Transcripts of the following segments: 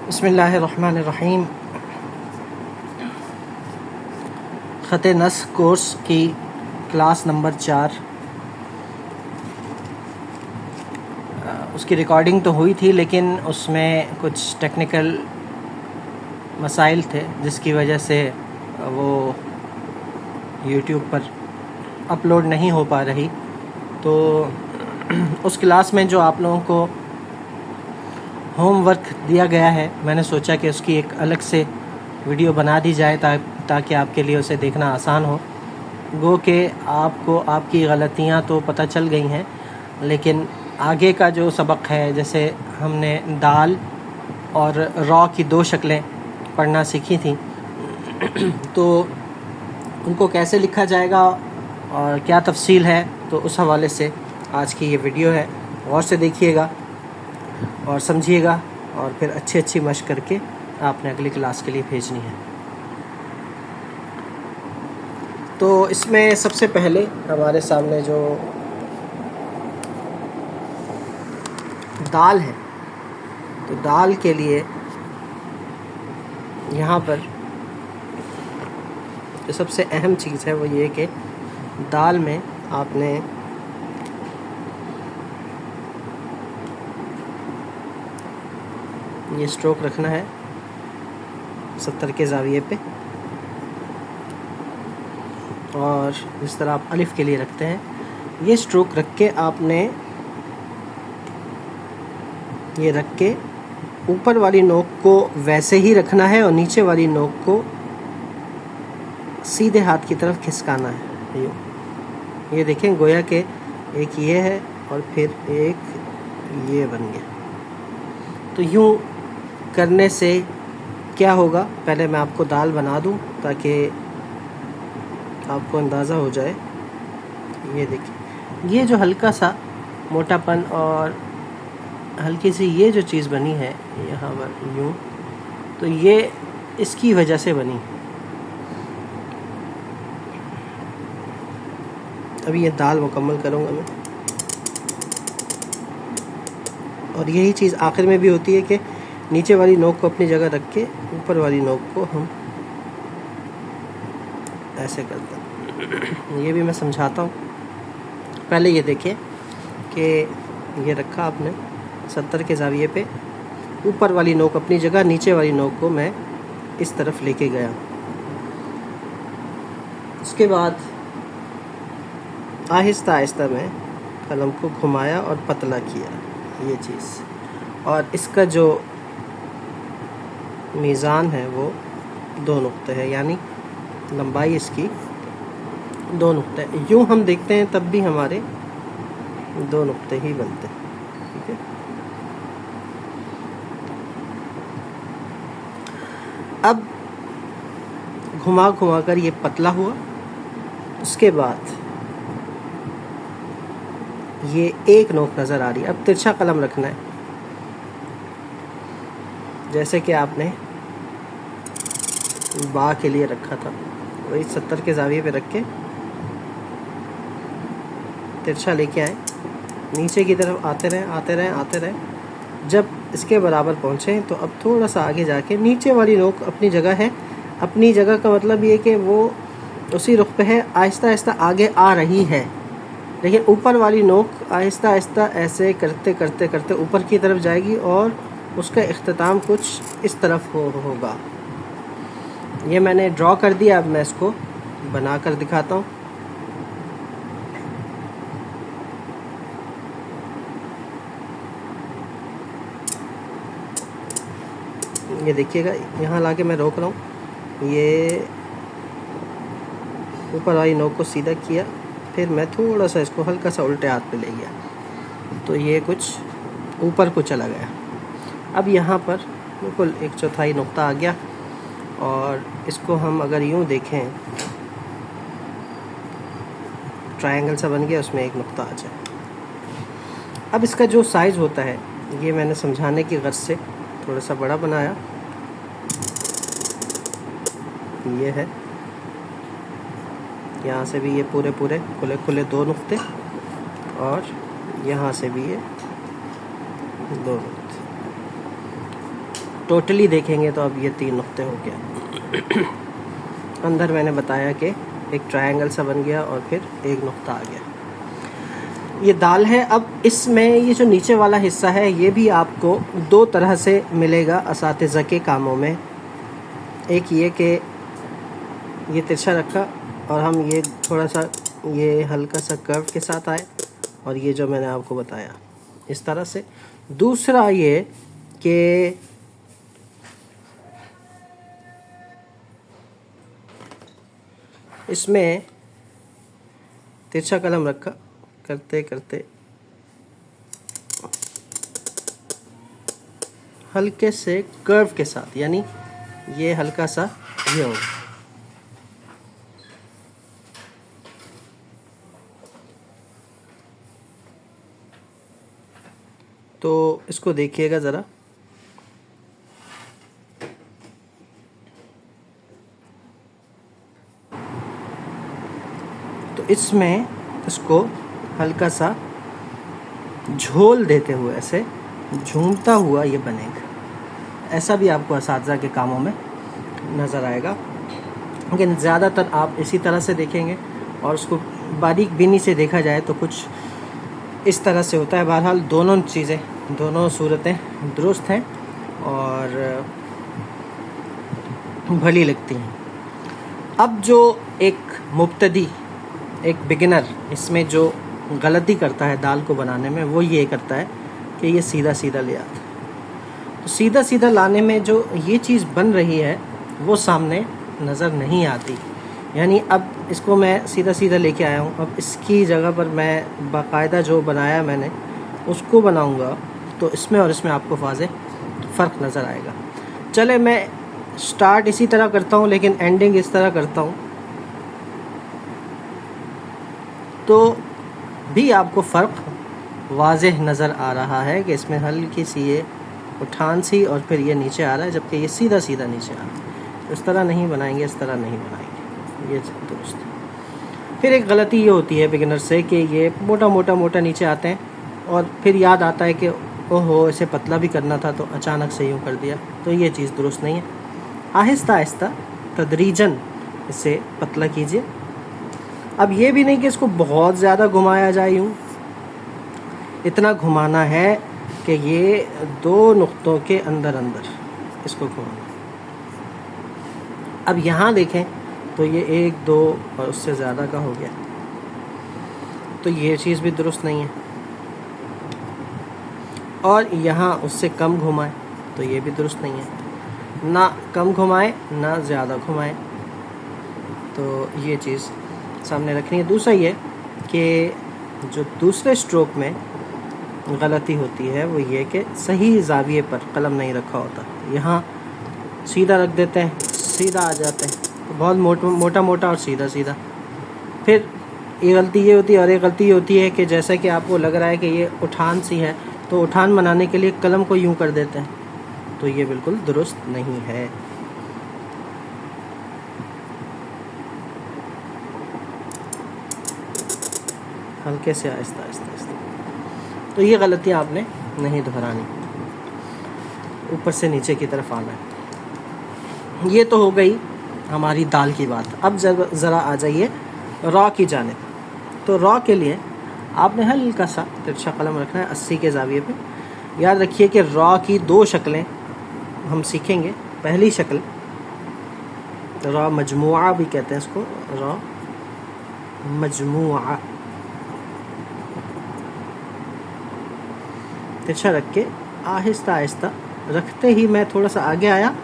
बिस्मिल्लाहिर्रहमानिर्रहीम। ख़त नस्ख कोर्स की क्लास नंबर 4 उसकी रिकॉर्डिंग तो हुई थी, लेकिन उसमें कुछ टेक्निकल मसाइल थे जिसकी वजह से वो यूट्यूब पर अपलोड नहीं हो पा रही। तो उस क्लास में जो आप लोगों को होमवर्क दिया गया है, मैंने सोचा कि उसकी एक अलग से वीडियो बना दी जाए ताकि आपके लिए उसे देखना आसान हो। गो कि आपको आपकी गलतियां तो पता चल गई हैं, लेकिन आगे का जो सबक है, जैसे हमने दाल और रॉ की 2 शक्लें पढ़ना सीखी थी तो उनको कैसे लिखा जाएगा और क्या तफसील है, तो उस हवाले से आज की ये वीडियो है। गौर से देखिएगा और समझिएगा, और फिर अच्छी मशक करके आपने अगली क्लास के लिए भेजनी है। तो इसमें सबसे पहले हमारे सामने जो दाल है, तो दाल के लिए यहाँ पर जो सबसे अहम चीज़ है वो ये कि दाल में आपने ये स्ट्रोक रखना है 70 के ज़ाविये पे, और जिस तरह आप अलिफ के लिए रखते हैं, ये स्ट्रोक रख के आपने ये रख के ऊपर वाली नोक को वैसे ही रखना है और नीचे वाली नोक को सीधे हाथ की तरफ खिसकाना है। ये देखें, गोया के एक ये है और फिर एक ये बन गया। तो यूँ करने से क्या होगा, पहले मैं आपको दाल बना दूं ताकि आपको अंदाज़ा हो जाए। ये देखिए, ये जो हल्का सा मोटापन और हल्की सी ये जो चीज़ बनी है यहाँ पर यूँ, तो ये इसकी वजह से बनी। अभी ये दाल मुकम्मल करूँगा मैं, और यही चीज़ आखिर में भी होती है कि नीचे वाली नोक को अपनी जगह रख के ऊपर वाली नोक को हम ऐसे करते हैं। ये भी मैं समझाता हूँ। पहले ये देखिए कि ये रखा आपने 70 के ज़ाविये पे, ऊपर वाली नोक अपनी जगह, नीचे वाली नोक को मैं इस तरफ लेके गया। उसके बाद आहिस्ता आहिस्ता मैं कलम को घुमाया और पतला किया, ये चीज़। और इसका जो मीज़ान है वो 2 नुक्ते है, यानी लंबाई इसकी 2 नुक्ते। यूँ हम देखते हैं तब भी हमारे 2 नुक्ते ही बनते हैं, ठीक है। अब घुमा घुमा कर ये पतला हुआ। उसके बाद ये एक नोक नज़र आ रही है। अब तिरछा कलम रखना है, जैसे कि आपने बा के लिए रखा था, वही 70 के ज़ाविये पे रख के तिरछा लेके आए, नीचे की तरफ आते रहे। जब इसके बराबर पहुँचे तो अब थोड़ा सा आगे जाके नीचे वाली नोक अपनी जगह है। अपनी जगह का मतलब ये कि वो उसी रुख पे है, आहिस्ता आहिस्ता आगे आ रही है, लेकिन ऊपर वाली नोक आहिस्ता आहिस्ता ऐसे करते ऊपर की तरफ जाएगी और उसका इख्तिताम कुछ इस तरफ होगा। ये मैंने ड्रॉ कर दिया, अब मैं इसको बना कर दिखाता हूँ। ये देखिएगा, यहाँ लाके मैं रोक रहा हूँ। ये ऊपर वाली नोक को सीधा किया, फिर मैं थोड़ा सा इसको हल्का सा उल्टे हाथ पे ले गया, तो ये कुछ ऊपर को चला गया। अब यहाँ पर बिल्कुल 1/4 नुक्ता आ गया, और इसको हम अगर यूँ देखें, ट्रायंगल सा बन गया, उसमें एक नुक्ता आ जाए। अब इसका जो साइज़ होता है, ये मैंने समझाने की गर्ज से थोड़ा सा बड़ा बनाया। ये है, यहाँ से भी ये पूरे खुले 2 नुक्ते, और यहाँ से भी ये 2 नुक्ते। टोटली देखेंगे तो अब ये 3 नुक्ते हो गया। अंदर मैंने बताया कि एक ट्रायंगल सा बन गया और फिर एक नुक्ता आ गया। ये दाल है। अब इसमें ये जो नीचे वाला हिस्सा है ये भी आपको 2 तरह से मिलेगा असातिज़ा के कामों में। एक ये कि ये तिरछा रखा और हम ये थोड़ा सा ये हल्का सा कर्व के साथ आए, और ये जो मैंने आपको बताया इस तरह से। दूसरा ये कि इसमें तिरछा कलम रखा करते करते हल्के से कर्व के साथ, यानी ये हल्का सा ये होगा। तो इसको देखिएगा ज़रा। तो इसमें इसको हल्का सा झोल देते हुए ऐसे झूमता हुआ ये बनेगा। ऐसा भी आपको असातिज़ा के कामों में नज़र आएगा, लेकिन ज़्यादातर आप इसी तरह से देखेंगे, और उसको बारीक बीनी से देखा जाए तो कुछ इस तरह से होता है। बहरहाल दोनों चीज़ें, दोनों सूरतें दुरुस्त हैं और भली लगती हैं। अब जो एक मुब्तदी, एक बिगिनर इसमें जो गलती करता है दाल को बनाने में, वो ये करता है कि ये सीधा सीधा ले आता है। तो सीधा सीधा लाने में जो ये चीज़ बन रही है वो सामने नज़र नहीं आती। यानी अब इसको मैं सीधा सीधा लेके आया हूँ, अब इसकी जगह पर मैं बाकायदा जो बनाया मैंने उसको बनाऊँगा, तो इसमें और इसमें आपको वाज़ेह फ़र्क नज़र आएगा। चले मैं स्टार्ट इसी तरह करता हूँ लेकिन एंडिंग इस तरह करता हूँ, तो भी आपको फ़र्क वाज़ेह नज़र आ रहा है कि इसमें हल्की सी ये उठान सी और फिर ये नीचे आ रहा है, जबकि ये सीधा सीधा नीचे आ रहा है। इस तरह नहीं बनाएंगे, इस तरह नहीं बनाएंगे, ये दुरुस्त है। फिर एक गलती ये होती है बिगिनर से कि ये मोटा मोटा मोटा नीचे आते हैं और फिर याद आता है कि ओहो इसे पतला भी करना था, तो अचानक से यूँ कर दिया, तो ये चीज़ दुरुस्त नहीं है। आहिस्ता आहिस्ता तदरीजन इसे पतला कीजिए। अब ये भी नहीं कि इसको बहुत ज़्यादा घुमाया जाए, यूँ इतना घुमाना है कि ये 2 नुक्तों के अंदर अंदर इसको घुमाना। अब यहाँ देखें तो ये 1 2 और उससे ज़्यादा का हो गया, तो ये चीज़ भी दुरुस्त नहीं है। और यहाँ उससे कम घुमाए तो ये भी दुरुस्त नहीं है। ना कम घुमाए ना ज़्यादा घुमाए, तो ये चीज़ सामने रखनी है। दूसरा ये कि जो दूसरे स्ट्रोक में गलती होती है वो ये कि सही ज़ाविये पर कलम नहीं रखा होता। यहाँ सीधा रख देते हैं, सीधा आ जाते हैं, तो बहुत मोटा मोटा और सीधा सीधा। फिर ये गलती ये होती है, और एक गलती ये होती है कि जैसा कि आपको लग रहा है कि ये उठान सी है, तो उठान बनाने के लिए कलम को यूँ कर देते हैं, तो ये बिल्कुल दुरुस्त नहीं है। हल्के से आहिस्ता आहिस्ता आहिस्ता, तो ये गलतियाँ आपने नहीं दोहरानी, ऊपर से नीचे की तरफ आना है। ये तो हो गई हमारी दाल की बात। अब ज़रा आ जाइए रॉ की जानिब। तो रॉ के लिए आपने हल्का सा तिरछा कलम रखना है 80 के ज़ाविये पे। याद रखिए कि रॉ की 2 शक्लें हम सीखेंगे। पहली शक्ल रॉ मजमुआ भी कहते हैं इसको, रॉ मजमुआ। तिरछा रख के आहिस्ता आहिस्ता रखते ही मैं थोड़ा सा आगे आया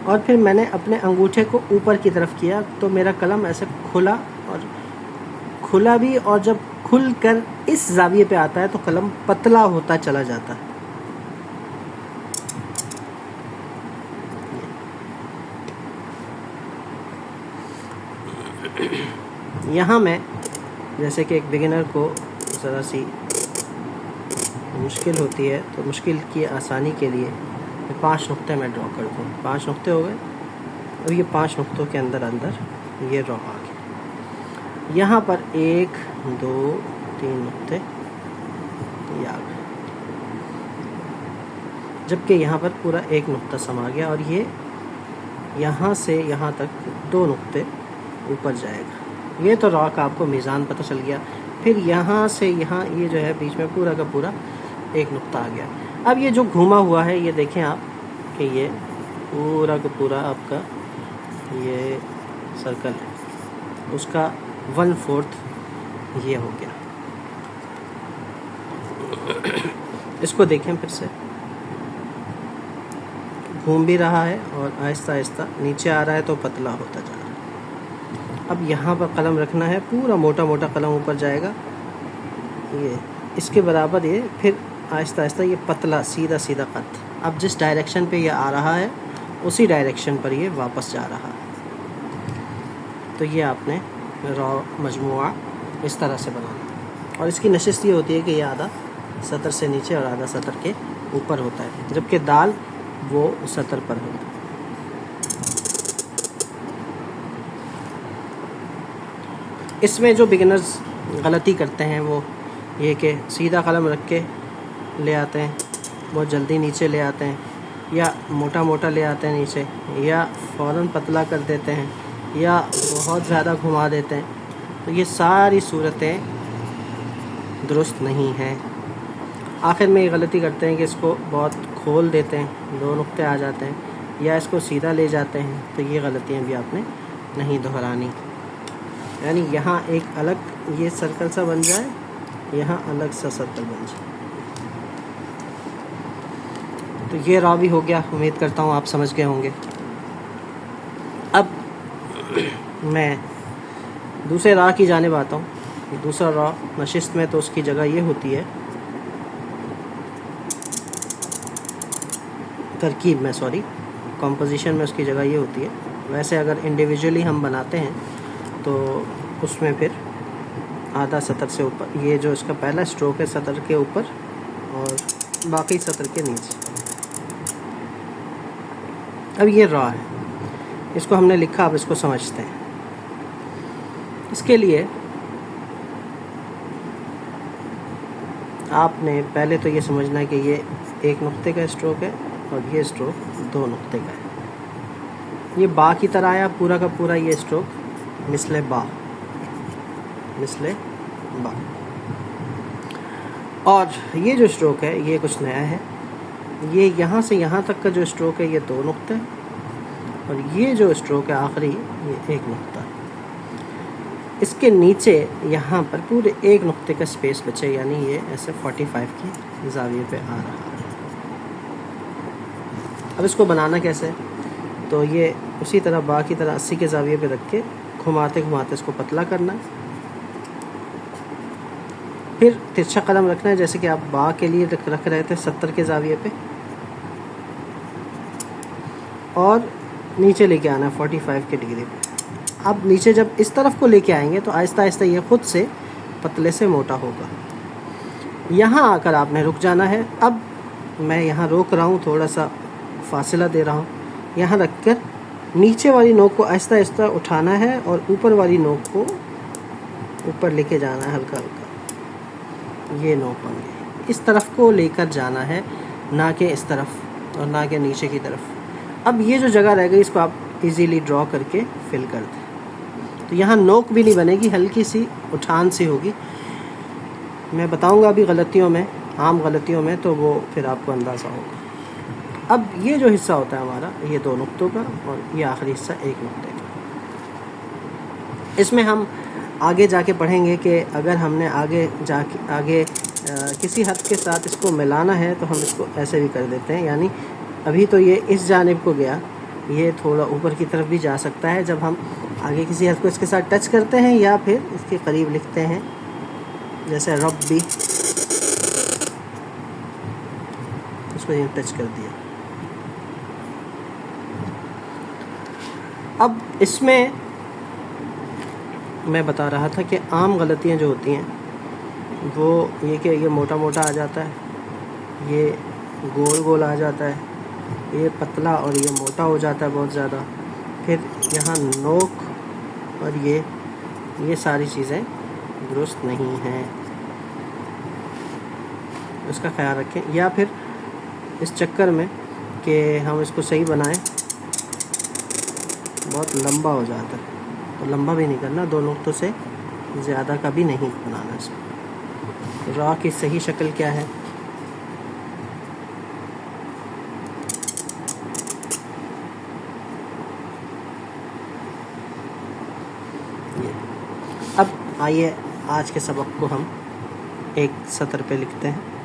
और फिर मैंने अपने अंगूठे को ऊपर की तरफ किया, तो मेरा कलम ऐसे खुला और खुला भी, और जब खुल कर इस ज़ाविये पे आता है तो कलम पतला होता चला जाता है। यहाँ मैं जैसे कि एक बिगिनर को ज़रा सी मुश्किल होती है, तो मुश्किल की आसानी के लिए 5 नुक्ते मैं ड्रॉ कर दूँ। 5 नुक्ते हो गए, और ये 5 नुक्तों के अंदर अंदर ये रॉ आ गया। यहाँ पर 1 2 3 नुक्ते ये आ गए। जबकि यहाँ पर पूरा एक नुक्ता समा गया और ये यहाँ से यहाँ तक 2 नुक्ते ऊपर जाएगा। ये तो रॉ का आपको मीज़ान पता चल गया। फिर यहाँ से यहाँ ये जो है बीच में पूरा का पूरा एक नुक्ता आ गया। अब ये जो घूमा हुआ है ये देखें आप कि ये पूरा का पूरा आपका ये सर्कल है, उसका 1/4 ये हो गया। इसको देखें फिर से, घूम भी रहा है और आहिस्ता आहिस्ता नीचे आ रहा है तो पतला होता जा रहा है। अब यहाँ पर कलम रखना है, पूरा मोटा मोटा कलम ऊपर जाएगा, ये इसके बराबर ये, फिर आहिस्ता आहिस्ता ये पतला सीधा सीधा कट। अब जिस डायरेक्शन पे ये आ रहा है उसी डायरेक्शन पर ये वापस जा रहा है। तो ये आपने रॉ मजमुआ इस तरह से बनाना। और इसकी नशिस्त ये होती है कि ये आधा सतर से नीचे और आधा सतर के ऊपर होता है, जबकि दाल वो सतर पर होता है। इसमें जो बिगिनर्स गलती करते हैं वो ये कि सीधा कलम रख के ले आते हैं, बहुत जल्दी नीचे ले आते हैं, या मोटा मोटा ले आते हैं नीचे, या फ़ौरन पतला कर देते हैं, या बहुत ज़्यादा घुमा देते हैं। तो ये सारी सूरतें दुरुस्त नहीं हैं। आखिर में ये गलती करते हैं कि इसको बहुत खोल देते हैं, 2 नुक्ते आ जाते हैं, या इसको सीधा ले जाते हैं। तो ये गलतियाँ भी आपने नहीं दोहरानी। यानी यहाँ एक अलग ये सर्कल सा बन जाए, यहाँ अलग सा सर्कल बन जाए। तो ये रॉ भी हो गया। उम्मीद करता हूँ आप समझ गए होंगे। अब मैं दूसरे रॉ की जानिब आता हूँ। दूसरा रॉ नशिस्त में तो उसकी जगह ये होती है, तरकीब में सॉरी कंपोजिशन में उसकी जगह ये होती है। वैसे अगर इंडिविजुअली हम बनाते हैं तो उसमें फिर आधा सतर से ऊपर, ये जो इसका पहला स्ट्रोक है सतर के ऊपर और बाकी सतर के नीचे। अब ये रॉ है, इसको हमने लिखा, अब इसको समझते हैं। इसके लिए आपने पहले तो ये समझना है कि ये 1 नुक्ते का स्ट्रोक है और ये स्ट्रोक 2 नुक्ते का है। ये बा की तरह आया पूरा का पूरा ये स्ट्रोक मिसले बा, मिसले बा। और ये जो स्ट्रोक है ये कुछ नया है। ये यहाँ से यहाँ तक का जो स्ट्रोक है ये 2 नुक्ते, और ये जो स्ट्रोक है आखिरी ये 1 नुक्ता है। इसके नीचे यहाँ पर पूरे 1 नुक्ते का स्पेस बचे, यानी ये ऐसे 45 की ज़ाविये पे आ रहा है। अब इसको बनाना कैसे? तो ये उसी तरह बा की तरह 80 के ज़ाविये पे रख के घुमाते घुमाते इसको पतला करना है। फिर तिरछा कलम रखना है, जैसे कि आप बा के लिए रख रहे थे 70 के ज़ाविये पे, और नीचे लेके आना है 45 के डिग्री पे। अब नीचे जब इस तरफ को लेके आएंगे तो आहिस्ता आहिस्ता ये खुद से पतले से मोटा होगा। यहाँ आकर आपने रुक जाना है। अब मैं यहाँ रोक रहा हूँ, थोड़ा सा फासला दे रहा हूँ। यहाँ रखकर नीचे वाली नोक को आहिस्ता आहिस्ता उठाना है और ऊपर वाली नोक को ऊपर लेके जाना है हल्का हल्का। ये नोक बन गई। इस तरफ को लेकर जाना है, ना कि इस तरफ और ना कि नीचे की तरफ। अब ये जो जगह रह गई इसको आप इजीली ड्रॉ करके फिल कर दें। तो यहाँ नोक भी नहीं बनेगी, हल्की सी उठान सी होगी। मैं बताऊंगा अभी गलतियों में, आम गलतियों में, तो वो फिर आपको अंदाज़ा होगा। अब ये जो हिस्सा होता है हमारा, ये 2 नुक्तों का, और ये आखिरी हिस्सा 1 नुक्ते का। इसमें हम आगे जाके पढ़ेंगे कि अगर हमने आगे किसी हद के साथ इसको मिलाना है तो हम इसको ऐसे भी कर देते हैं। यानी अभी तो ये इस जानिब को गया, ये थोड़ा ऊपर की तरफ भी जा सकता है जब हम आगे किसी हद को इसके साथ टच करते हैं, या फिर इसके करीब लिखते हैं, जैसे रब्बी, इसको ये टच कर दिया। अब इसमें मैं बता रहा था कि आम गलतियां जो होती हैं वो ये कि ये मोटा मोटा आ जाता है, ये गोल गोल आ जाता है, ये पतला और ये मोटा हो जाता है बहुत ज़्यादा। फिर यहाँ नोक और ये सारी चीज़ें दुरुस्त नहीं हैं, उसका ख्याल रखें। या फिर इस चक्कर में कि हम इसको सही बनाएं बहुत लंबा हो जाता है, तो लंबा भी नहीं करना, 2 नुक्तों से ज़्यादा का भी नहीं बनाना इसको। रॉ की सही शक्ल क्या है, ये। अब आइए आज के सबक को हम एक सतर पे लिखते हैं।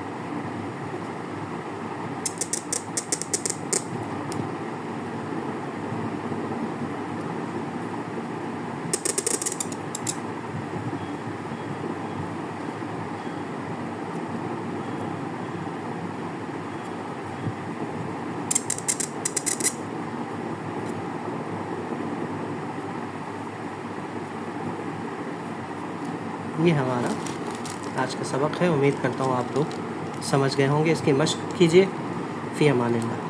ये हमारा आज का सबक है। उम्मीद करता हूँ आप लोग समझ गए होंगे। इसकी मश्क कीजिए। फ़ी अमानिल्लाह।